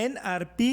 NRP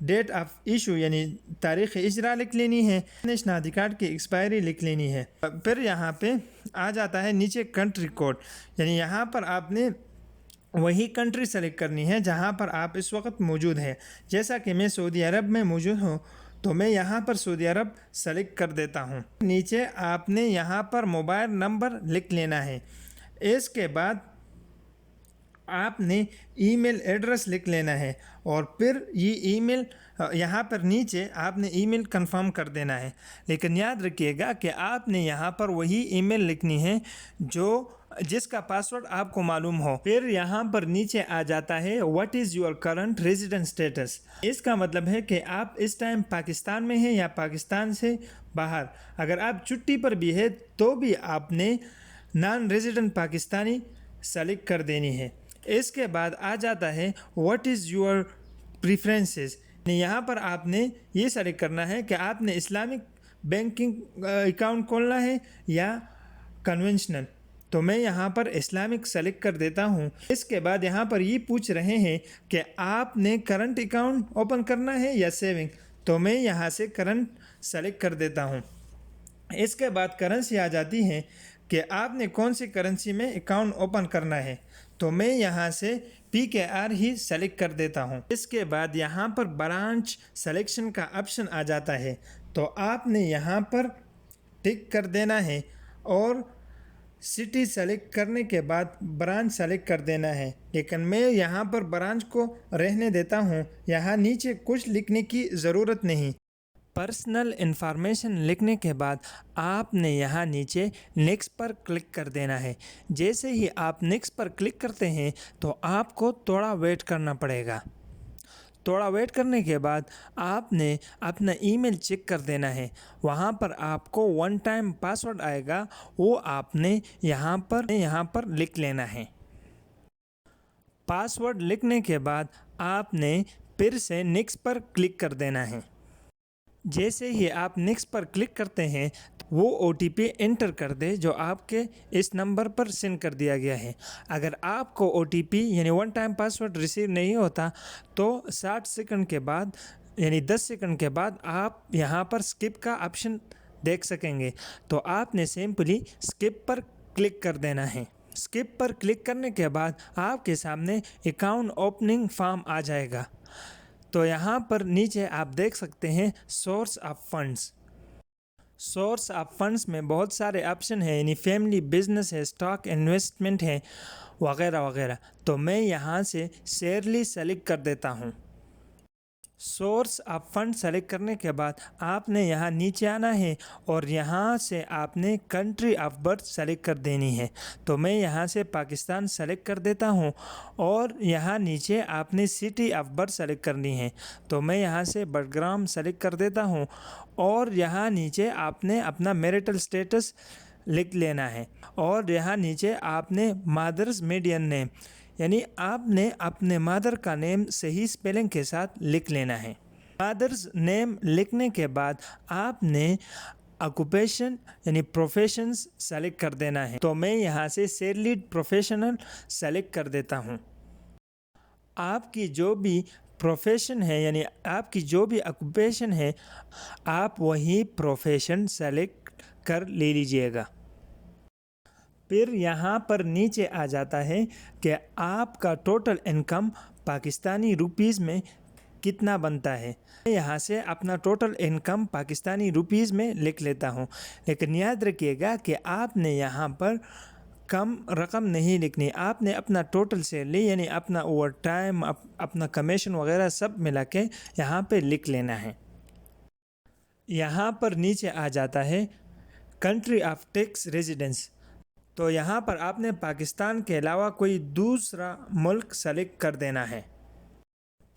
date of issue یعنی تاریخ اجرا لکھ لینی ہے، شناختی کارڈ کی ایکسپائری لکھ لینی ہے۔ پھر یہاں پہ آ جاتا ہے نیچے کنٹری کوڈ، یعنی یہاں پر آپ نے وہی کنٹری سلیکٹ کرنی ہے جہاں پر آپ اس وقت موجود ہیں۔ جیسا کہ میں سعودی عرب میں موجود ہوں تو میں یہاں پر سعودی عرب سلیکٹ کر دیتا ہوں۔ نیچے آپ نے یہاں پر موبائل نمبر لکھ لینا ہے۔ اس کے بعد آپ نے ای میل ایڈریس لکھ لینا ہے، اور پھر یہ ای میل یہاں پر نیچے آپ نے ای میل کنفرم کر دینا ہے۔ لیکن یاد رکھیے گا کہ آپ نے یہاں پر وہی ای میل لکھنی ہے جس کا پاسورڈ آپ کو معلوم ہو۔ پھر یہاں پر نیچے آ جاتا ہے what is your current residence status. اس کا مطلب ہے کہ آپ اس ٹائم پاکستان میں ہیں یا پاکستان سے باہر۔ اگر آپ چھٹی پر بھی ہے تو بھی آپ نے نان ریزیڈنٹ پاکستانی سلیکٹ کر دینی ہے۔ اس کے بعد آ جاتا ہے واٹ از یور پریفرنسز، یہاں پر آپ نے یہ سلیکٹ کرنا ہے کہ آپ نے اسلامک بینکنگ اکاؤنٹ کھولنا ہے یا کنونشنل۔ تو میں یہاں پر اسلامک سلیکٹ کر دیتا ہوں۔ اس کے بعد یہاں پر یہ پوچھ رہے ہیں کہ آپ نے کرنٹ اکاؤنٹ اوپن کرنا ہے یا سیونگ، تو میں یہاں سے کرنٹ سلیکٹ کر دیتا ہوں۔ اس کے بعد کرنسی آ جاتی ہے کہ آپ نے کون سی کرنسی میں اکاؤنٹ اوپن کرنا ہے، تو میں یہاں سے PKR ہی سلیکٹ کر دیتا ہوں۔ اس کے بعد یہاں پر برانچ سلیکشن کا آپشن آ جاتا ہے، تو آپ نے یہاں پر ٹک کر دینا ہے اور سٹی سلیکٹ کرنے کے بعد برانچ سلیکٹ کر دینا ہے۔ لیکن میں یہاں پر برانچ کو رہنے دیتا ہوں، یہاں نیچے کچھ لکھنے کی ضرورت نہیں۔ پرسنل انفارمیشن لکھنے کے بعد آپ نے یہاں نیچے نیکسٹ پر کلک کر دینا ہے۔ جیسے ہی آپ نیکسٹ پر کلک کرتے ہیں تو آپ کو تھوڑا ویٹ کرنا پڑے گا۔ تھوڑا ویٹ کرنے کے بعد آپ نے اپنا ای میل چیک کر دینا ہے، وہاں پر آپ کو ون ٹائم پاسورڈ آئے گا، وہ آپ نے یہاں پر لکھ لینا ہے۔ پاسورڈ لکھنے کے بعد آپ نے پھر سے نیکسٹ پر کلک کر دینا ہے۔ جیسے ہی آپ نیکسٹ پر کلک کرتے ہیں وہ OTP انٹر کر دے جو آپ کے اس نمبر پر سینڈ کر دیا گیا ہے۔ اگر آپ کو OTP یعنی ون ٹائم پاسورڈ ریسیو نہیں ہوتا تو 60 سیکنڈ کے بعد یعنی 10 سیکنڈ کے بعد آپ یہاں پر اسکپ کا آپشن دیکھ سکیں گے، تو آپ نے سمپلی اسکپ پر کلک کر دینا ہے۔ اسکپ پر کلک کرنے کے بعد آپ کے سامنے اکاؤنٹ اوپننگ فارم آ جائے گا۔ تو یہاں پر نیچے آپ دیکھ سکتے ہیں source of funds. Source of funds میں بہت سارے آپشن ہیں، یعنی فیملی، بزنس ہے، اسٹاک انویسٹمنٹ ہے وغیرہ وغیرہ۔ تو میں یہاں سے سیرلی سلیکٹ کر دیتا ہوں۔ سورس آف فنڈ سلیکٹ کرنے کے بعد آپ نے یہاں نیچے آنا ہے اور یہاں سے آپ نے کنٹری آف برتھ سلیکٹ کر دینی ہے۔ تو میں یہاں سے پاکستان سلیکٹ کر دیتا ہوں، اور یہاں نیچے آپ نے سٹی آف برتھ سلیکٹ کرنی ہے، تو میں یہاں سے بٹگرام سلیکٹ کر دیتا ہوں، اور یہاں نیچے آپ نے اپنا میرٹل سٹیٹس لکھ لینا ہے، اور یہاں نیچے آپ نے مادرز میڈین نیم یعنی آپ نے اپنے مادر کا نیم صحیح سپیلنگ کے ساتھ لکھ لینا ہے۔ مادرز نیم لکھنے کے بعد آپ نے آکوپیشن یعنی پروفیشنز سلیکٹ کر دینا ہے، تو میں یہاں سے سیلریڈ پروفیشنل سلیکٹ کر دیتا ہوں۔ آپ کی جو بھی پروفیشن ہے یعنی آپ کی جو بھی آکوپیشن ہے آپ وہی پروفیشن سلیکٹ کر لے لیجئے گا۔ پھر یہاں پر نیچے آ جاتا ہے کہ آپ کا ٹوٹل انکم پاکستانی روپیز میں کتنا بنتا ہے۔ یہاں سے اپنا ٹوٹل انکم پاکستانی روپیز میں لکھ لیتا ہوں، لیکن یاد رکھیے گا کہ آپ نے یہاں پر کم رقم نہیں لکھنی، آپ نے اپنا ٹوٹل سیلری یعنی اپنا اوور ٹائم، اپنا کمیشن وغیرہ سب ملا کے یہاں پہ لکھ لینا ہے۔ یہاں پر نیچے آ جاتا ہے کنٹری آف ٹیکس ریزیڈنس، تو یہاں پر آپ نے پاکستان کے علاوہ کوئی دوسرا ملک سلیکٹ کر دینا ہے۔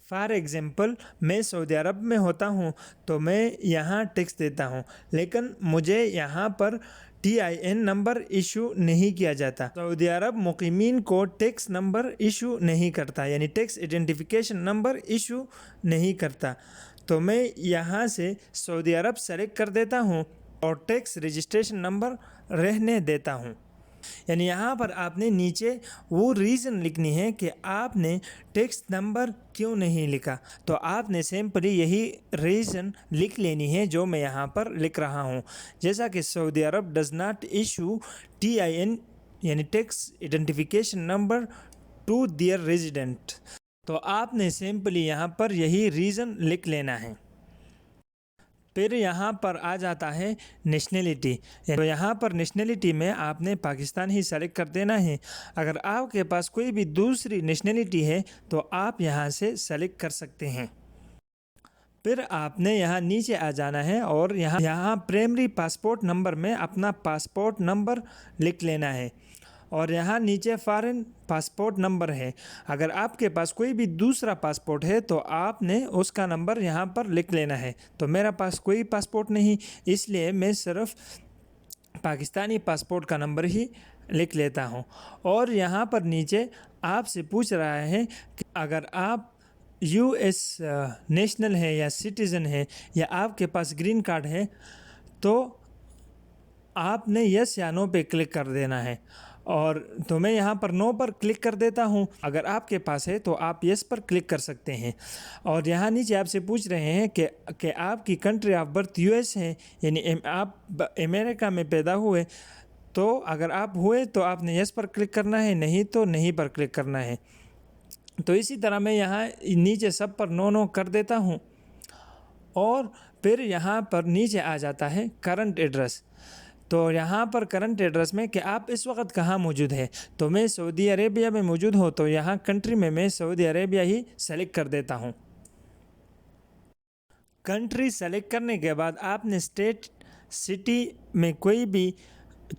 فار ایگزامپل میں سعودی عرب میں ہوتا ہوں تو میں یہاں ٹیکس دیتا ہوں، لیکن مجھے یہاں پر TIN نمبر ایشو نہیں کیا جاتا۔ سعودی عرب مقیمین کو ٹیکس نمبر ایشو نہیں کرتا، یعنی ٹیکس آئیڈینٹیفیکیشن نمبر ایشو نہیں کرتا، تو میں یہاں سے سعودی عرب سلیکٹ کر دیتا ہوں اور ٹیکس رجسٹریشن نمبر رہنے دیتا ہوں۔ یعنی یہاں پر آپ نے نیچے وہ ریزن لکھنی ہے کہ آپ نے ٹیکسٹ نمبر کیوں نہیں لکھا. تو آپ نے سمپلی یہی ریزن لکھ لینی ہے جو میں یہاں پر لکھ رہا ہوں. جیسا کہ سعودی عرب ڈز ناٹ ایشو TIN یعنی tax identification number to their resident. تو آپ نے سمپلی یہاں پر یہی ریزن لکھ لینا ہے. پھر یہاں پر آ جاتا ہے نیشنلٹی. تو یہاں پر نیشنلٹی میں آپ نے پاکستان ہی سلیکٹ کر دینا ہے. اگر آپ کے پاس کوئی بھی دوسری نیشنلٹی ہے تو آپ یہاں سے سلیکٹ کر سکتے ہیں. پھر آپ نے یہاں نیچے آ جانا ہے اور یہاں پرائمری پاسپورٹ نمبر میں اپنا پاسپورٹ نمبر لکھ لینا ہے. اور یہاں نیچے فارن پاسپورٹ نمبر ہے. اگر آپ کے پاس کوئی بھی دوسرا پاسپورٹ ہے تو آپ نے اس کا نمبر یہاں پر لکھ لینا ہے. تو میرا پاس کوئی پاسپورٹ نہیں، اس لیے میں صرف پاکستانی پاسپورٹ کا نمبر ہی لکھ لیتا ہوں. اور یہاں پر نیچے آپ سے پوچھ رہا ہے کہ اگر آپ US نیشنل ہے یا سٹیزن ہے یا آپ کے پاس گرین کارڈ ہے تو آپ نے یس یا نو پہ کلک کر دینا ہے. اور تو میں یہاں پر نو پر کلک کر دیتا ہوں. اگر آپ کے پاس ہے تو آپ یس پر کلک کر سکتے ہیں. اور یہاں نیچے آپ سے پوچھ رہے ہیں کہ آپ کی کنٹری آف برتھ US ہے، یعنی آپ امریکہ میں پیدا ہوئے. تو اگر آپ ہوئے تو آپ نے یس پر کلک کرنا ہے، نہیں تو نہیں پر کلک کرنا ہے. تو اسی طرح میں یہاں نیچے سب پر نو کر دیتا ہوں. اور پھر یہاں پر نیچے آ جاتا ہے کرنٹ ایڈریس. تو یہاں پر کرنٹ ایڈریس میں کہ آپ اس وقت کہاں موجود ہے. تو میں سعودی عربیہ میں موجود ہوں تو یہاں کنٹری میں سعودی عربیہ ہی سلیکٹ کر دیتا ہوں. کنٹری سلیکٹ کرنے کے بعد آپ نے اسٹیٹ سٹی میں کوئی بھی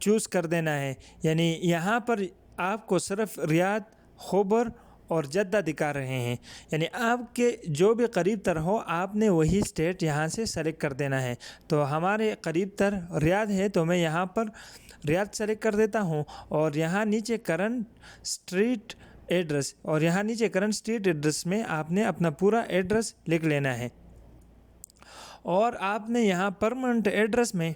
چوز کر دینا ہے. یعنی یہاں پر آپ کو صرف ریاض، خبر اور جدہ دکھا رہے ہیں. یعنی آپ کے جو بھی قریب تر ہو آپ نے وہی اسٹیٹ یہاں سے سلیکٹ کر دینا ہے. تو ہمارے قریب تر ریاض ہے تو میں یہاں پر ریاض سلیکٹ کر دیتا ہوں. اور یہاں نیچے کرنٹ اسٹریٹ ایڈریس، اور یہاں نیچے کرنٹ اسٹریٹ ایڈریس میں آپ نے اپنا پورا ایڈریس لکھ لینا ہے. اور آپ نے یہاں پرماننٹ ایڈریس میں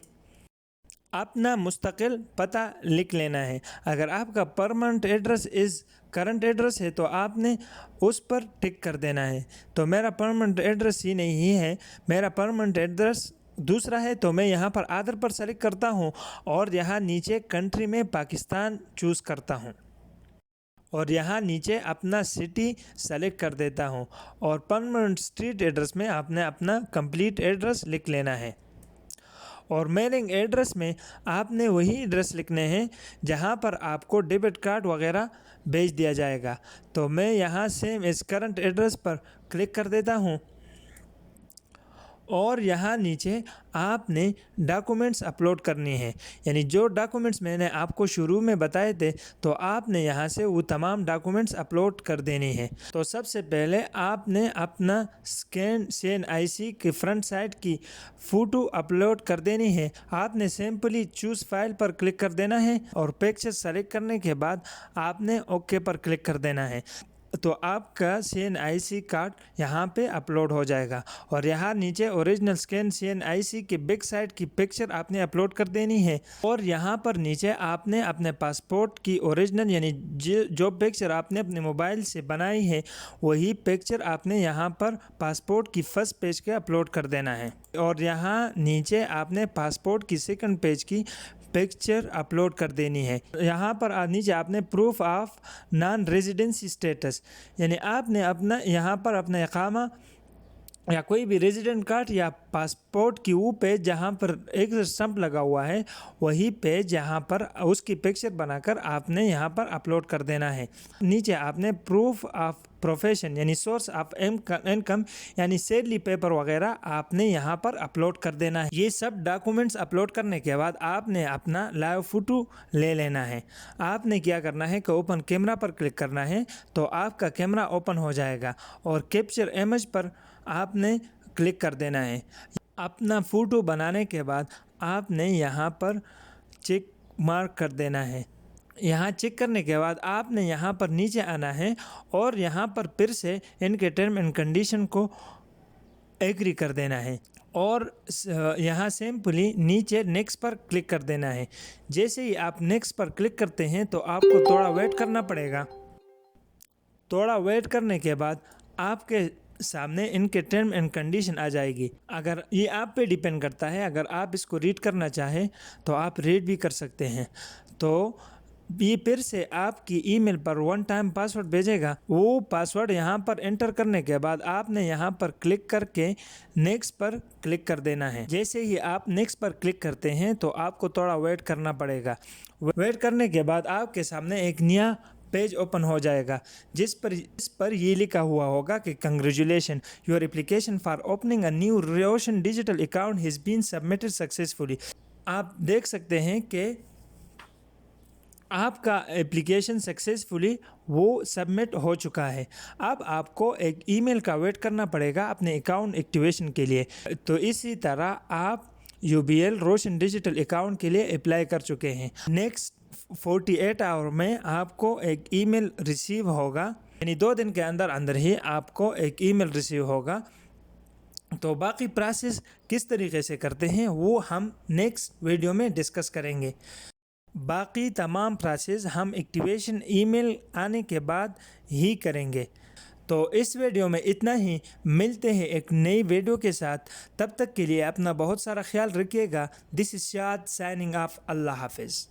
اپنا مستقل پتہ لکھ لینا ہے. اگر آپ کا پرماننٹ ایڈریس کرنٹ ایڈریس ہے تو آپ نے اس پر ٹک کر دینا ہے. تو میرا پرماننٹ ایڈریس ہی نہیں ہے، میرا پرماننٹ ایڈریس دوسرا ہے. تو میں یہاں پر ادر پر سلیکٹ کرتا ہوں اور یہاں نیچے کنٹری میں پاکستان چوز کرتا ہوں. اور یہاں نیچے اپنا سٹی سلیکٹ کر دیتا ہوں. اور پرماننٹ اسٹریٹ ایڈریس میں آپ نے اپنا کمپلیٹ ایڈریس لکھ لینا ہے. اور میلنگ ایڈریس میں آپ نے وہی ایڈریس لکھنے ہیں جہاں پر آپ کو ڈیبٹ کارڈ وغیرہ بھیج دیا جائے گا. تو میں یہاں سیم اس کرنٹ ایڈریس پر کلک کر دیتا ہوں. اور یہاں نیچے آپ نے ڈاکومنٹس اپلوڈ کرنی ہیں. یعنی جو ڈاکومنٹس میں نے آپ کو شروع میں بتائے تھے تو آپ نے یہاں سے وہ تمام ڈاکومنٹس اپلوڈ کر دینے ہیں. تو سب سے پہلے آپ نے اپنا CNIC کی فرنٹ سائڈ کی فوٹو اپلوڈ کر دینی ہے. آپ نے سمپلی چوز فائل پر کلک کر دینا ہے اور پکچر سلیکٹ کرنے کے بعد آپ نے اوکے پر کلک کر دینا ہے. تو آپ کا CNIC کارڈ یہاں پہ اپلوڈ ہو جائے گا. اور یہاں نیچے اوریجنل اسکین CNIC کی بیک سائڈ کی پکچر آپ نے اپلوڈ کر دینی ہے. اور یہاں پر نیچے آپ نے اپنے پاسپورٹ کی اوریجنل یعنی جو پکچر آپ نے اپنے موبائل سے بنائی ہے وہی پکچر آپ نے یہاں پر پاسپورٹ کی فرسٹ پیج کے اپلوڈ کر دینا ہے. اور یہاں نیچے آپ نے پاسپورٹ کی سیکنڈ پیج کی پکچر اپلوڈ کر دینی ہے. یہاں پر نیچے آپ نے proof of non residency status یعنی آپ نے اپنا یہاں پر اپنا اقامہ یا کوئی بھی ریزیڈنٹ کارڈ یا پاسپورٹ کی وہ پیج جہاں پر ایک اسٹمپ لگا ہوا ہے وہی پیج یہاں پر اس کی پکچر بنا کر آپ نے یہاں پر اپلوڈ کر دینا ہے. نیچے آپ نے پروف آف پروفیشن یعنی سورس آف انکم یعنی سیلری پیپر وغیرہ آپ نے یہاں پر اپلوڈ کر دینا ہے. یہ سب ڈاکومنٹس اپلوڈ کرنے کے بعد آپ نے اپنا لائیو فوٹو لے لینا ہے. آپ نے کیا کرنا ہے کہ اوپن کیمرہ پر کلک کرنا ہے تو آپ کا کیمرہ اوپن ہو جائے گا اور کیپچر امیج پر آپ نے کلک کر دینا ہے. اپنا فوٹو بنانے کے بعد آپ نے یہاں پر چیک مارک کر دینا ہے. یہاں چیک کرنے کے بعد آپ نے یہاں پر نیچے آنا ہے اور یہاں پر پھر سے ان کے ٹرم اینڈ کنڈیشن کو ایگری کر دینا ہے. اور یہاں سمپلی نیچے نیکسٹ پر کلک کر دینا ہے۔ جیسے ہی آپ نیکسٹ پر کلک کرتے ہیں تو آپ کو تھوڑا ویٹ کرنا پڑے گا۔ تھوڑا ویٹ کرنے کے بعد آپ کے سامنے ان کے ٹرم اینڈ کنڈیشن آ جائے گی۔ اگر یہ آپ پہ ڈیپینڈ کرتا ہے، اگر آپ اس کو ریڈ کرنا چاہیں تو آپ ریڈ بھی کر سکتے ہیں۔ تو یہ پھر سے آپ کی ای میل پر ون ٹائم پاسورڈ بھیجے گا۔ وہ پاسورڈ یہاں پر انٹر کرنے کے بعد آپ نے یہاں پر کلک کر کے نیکسٹ پر کلک کر دینا ہے۔ جیسے ہی آپ نیکسٹ پر کلک کرتے ہیں تو آپ کو تھوڑا ویٹ کرنا پڑے گا۔ ویٹ کرنے کے بعد آپ کے سامنے ایک نیا پیج اوپن ہو جائے گا، جس پر یہ لکھا ہوا ہوگا کہ congratulation, your application for opening a new Roshan digital account has been submitted successfully. آپ دیکھ سکتے ہیں کہ آپ کا اپلیکیشن سکسیسفلی وہ سبمٹ ہو چکا ہے۔ اب آپ کو ایک ای میل کا ویٹ کرنا پڑے گا اپنے اکاؤنٹ ایکٹیویشن کے لیے۔ تو اسی طرح آپ UBL روشن ڈیجیٹل اکاؤنٹ کے لیے اپلائی کر چکے ہیں۔ نیکسٹ 48 آور میں آپ کو ایک ای میل ریسیو ہوگا، یعنی 2 دن کے اندر ہی آپ کو ایک ای میل ریسیو ہوگا۔ تو باقی پروسیس کس طریقے سے کرتے ہیں وہ ہم نیکسٹ ویڈیو میں ڈسکس کریں گے۔ باقی تمام پروسیس ہم ایکٹیویشن ای میل آنے کے بعد ہی کریں گے۔ تو اس ویڈیو میں اتنا ہی، ملتے ہیں ایک نئی ویڈیو کے ساتھ۔ تب تک کے لیے اپنا بہت سارا خیال رکھیے گا۔ دس از شاد سائننگ آف۔ اللہ حافظ۔